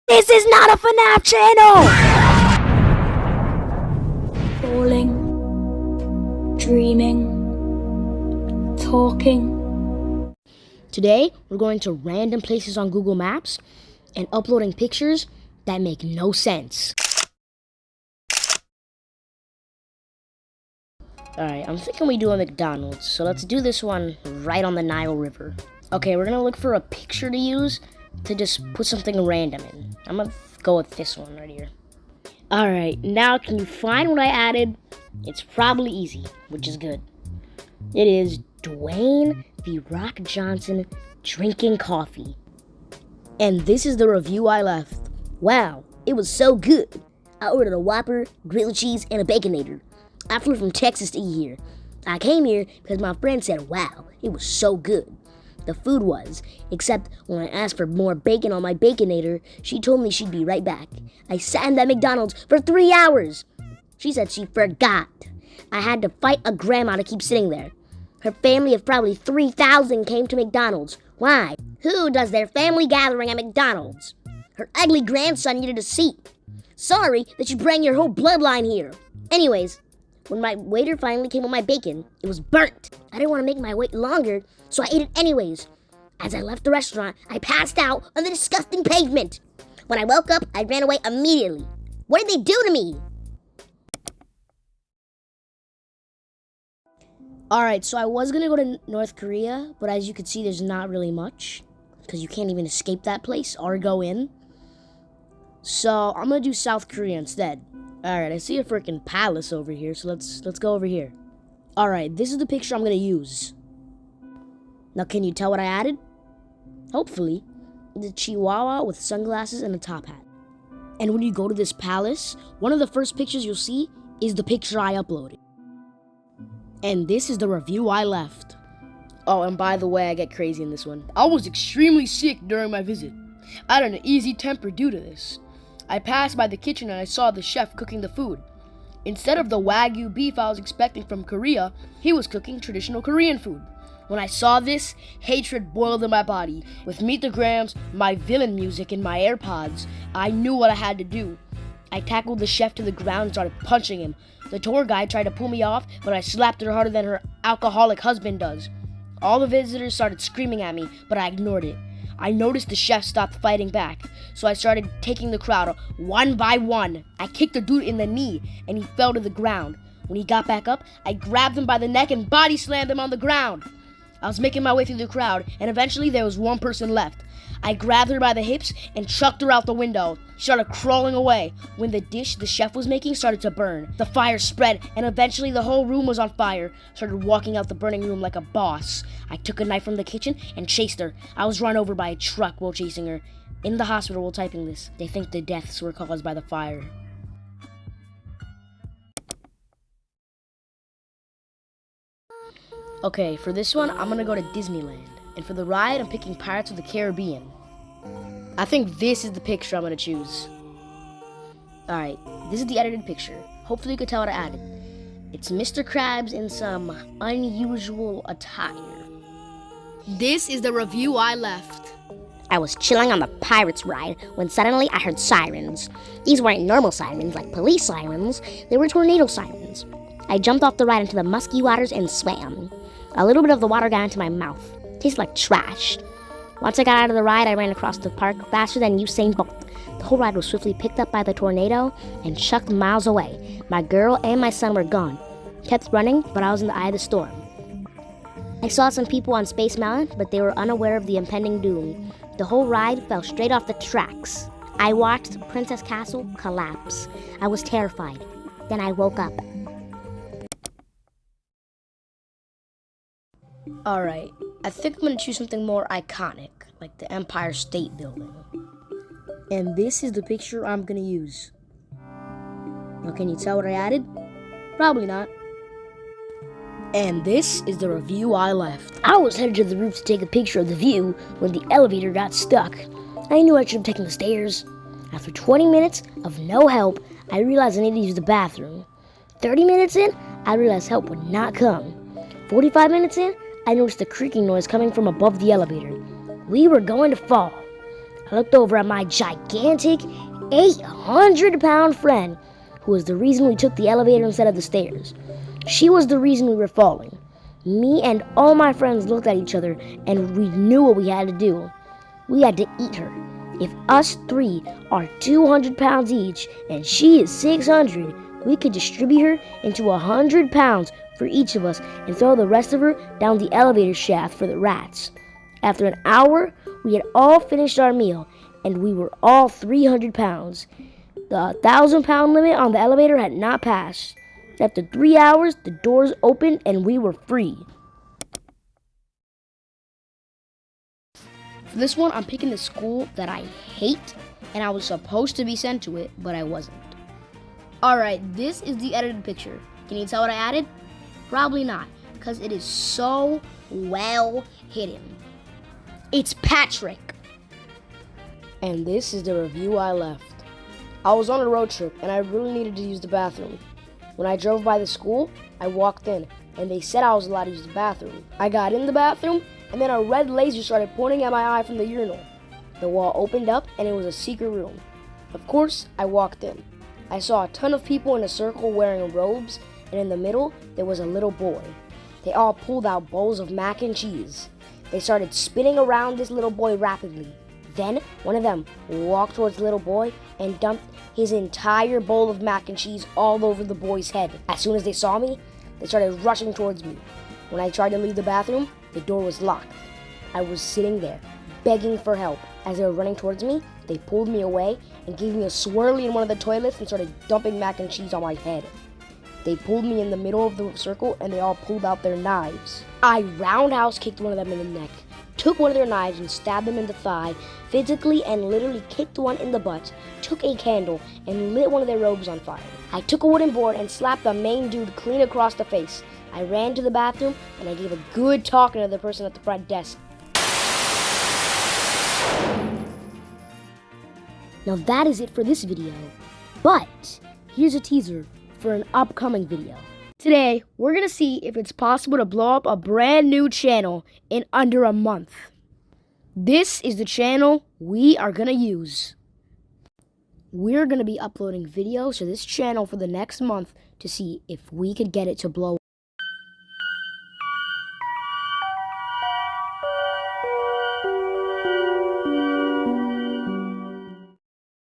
This is not a FNAF channel! Falling, dreaming, talking. Today, we're going to random places on Google Maps and uploading pictures that make no sense. Alright, I'm thinking we do a McDonald's, so let's do this one right on the Nile River. Okay, we're gonna look for a picture to use to just put something random in. I'm gonna go with this one right here. Alright, now can you find what I added? It's probably easy, which is good. It is Dwayne "The Rock" Johnson drinking coffee. And this is the review I left. Wow, it was so good. I ordered a Whopper, grilled cheese, and a Baconator. I flew from Texas to eat here. I came here because my friend said, wow, it was so good. The food was, except when I asked for more bacon on my Baconator, she told me she'd be right back. I sat in that McDonald's for 3 hours. She said she forgot. I had to fight a grandma to keep sitting there. Her family of probably 3,000 came to McDonald's. Why? Who does their family gathering at McDonald's? Her ugly grandson needed a seat. Sorry that you bring your whole bloodline here. Anyways, when my waiter finally came with my bacon, it was burnt. I didn't want to make my wait longer, so I ate it anyways. As I left the restaurant, I passed out on the disgusting pavement. When I woke up, I ran away immediately. What did they do to me? Alright, so I was gonna go to North Korea, but as you can see, there's not really much, because you can't even escape that place or go in. So I'm gonna do South Korea instead. Alright, I see a freaking palace over here, so let's go over here. Alright, this is the picture I'm gonna use. Now, can you tell what I added? Hopefully. The Chihuahua with sunglasses and a top hat. And when you go to this palace, one of the first pictures you'll see is the picture I uploaded. And this is the review I left. Oh, and by the way, I get crazy in this one. I was extremely sick during my visit. I had an easy temper due to this. I passed by the kitchen and I saw the chef cooking the food. Instead of the Wagyu beef I was expecting from Korea, he was cooking traditional Korean food. When I saw this, hatred boiled in my body. With Meet the Grams, my villain music, and my AirPods, I knew what I had to do. I tackled the chef to the ground and started punching him. The tour guide tried to pull me off, but I slapped her harder than her alcoholic husband does. All the visitors started screaming at me, but I ignored it. I noticed the chef stopped fighting back, so I started taking the crowd one by one. I kicked the dude in the knee, and he fell to the ground. When he got back up, I grabbed him by the neck and body slammed him on the ground. I was making my way through the crowd, and eventually there was one person left. I grabbed her by the hips and chucked her out the window. She started crawling away when the dish the chef was making started to burn. The fire spread, and eventually the whole room was on fire. Started walking out the burning room like a boss. I took a knife from the kitchen and chased her. I was run over by a truck while chasing her. In the hospital while typing this, they think the deaths were caused by the fire. Okay, for this one, I'm gonna go to Disneyland. And for the ride, I'm picking Pirates of the Caribbean. I think this is the picture I'm gonna choose. Alright, this is the edited picture. Hopefully you can tell what I added. It's Mr. Krabs in some unusual attire. This is the review I left. I was chilling on the Pirates ride when suddenly I heard sirens. These weren't normal sirens like police sirens, they were tornado sirens. I jumped off the ride into the musky waters and swam. A little bit of the water got into my mouth. Tasted like trash. Once I got out of the ride, I ran across the park faster than Usain Bolt. The whole ride was swiftly picked up by the tornado and chucked miles away. My girl and my son were gone. Kept running, but I was in the eye of the storm. I saw some people on Space Mountain, but they were unaware of the impending doom. The whole ride fell straight off the tracks. I watched Princess Castle collapse. I was terrified. Then I woke up. Alright, I think I'm gonna choose something more iconic, like the Empire State Building. And this is the picture I'm gonna use. Now, can you tell what I added? Probably not. And this is the review I left. I was headed to the roof to take a picture of the view when the elevator got stuck. I knew I should have taken the stairs. After 20 minutes of no help, I realized I needed to use the bathroom. 30 minutes in, I realized help would not come. 45 minutes in, I noticed a creaking noise coming from above the elevator. We were going to fall. I looked over at my gigantic 800-pound friend, who was the reason we took the elevator instead of the stairs. She was the reason we were falling. Me and all my friends looked at each other and we knew what we had to do. We had to eat her. If us three are 200 pounds each and she is 600, we could distribute her into 100 pounds for each of us and throw the rest of her down the elevator shaft for the rats. After an hour, we had all finished our meal and we were all 300 pounds. The 1,000-pound limit on the elevator had not passed. After 3 hours, the doors opened and we were free. For this one, I'm picking the school that I hate, and I was supposed to be sent to it, but I wasn't. Alright, this is the edited picture. Can you tell what I added? Probably not, because it is so well hidden. It's Patrick! And this is the review I left. I was on a road trip, and I really needed to use the bathroom. When I drove by the school, I walked in, and they said I was allowed to use the bathroom. I got in the bathroom, and then a red laser started pointing at my eye from the urinal. The wall opened up, and it was a secret room. Of course, I walked in. I saw a ton of people in a circle wearing robes, and in the middle, there was a little boy. They all pulled out bowls of mac and cheese. They started spinning around this little boy rapidly. Then, one of them walked towards the little boy and dumped his entire bowl of mac and cheese all over the boy's head. As soon as they saw me, they started rushing towards me. When I tried to leave the bathroom, the door was locked. I was sitting there, begging for help. As they were running towards me, they pulled me away and gave me a swirly in one of the toilets and started dumping mac and cheese on my head. They pulled me in the middle of the circle and they all pulled out their knives. I roundhouse kicked one of them in the neck, took one of their knives and stabbed them in the thigh, physically and literally kicked one in the butt, took a candle and lit one of their robes on fire. I took a wooden board and slapped the main dude clean across the face. I ran to the bathroom and I gave a good talking to the person at the front desk. Now that is it for this video, but here's a teaser for an upcoming video. Today, we're gonna see if it's possible to blow up a brand new channel in under a month. This is the channel we are gonna use. We're gonna be uploading videos to this channel for the next month to see if we could get it to blow up.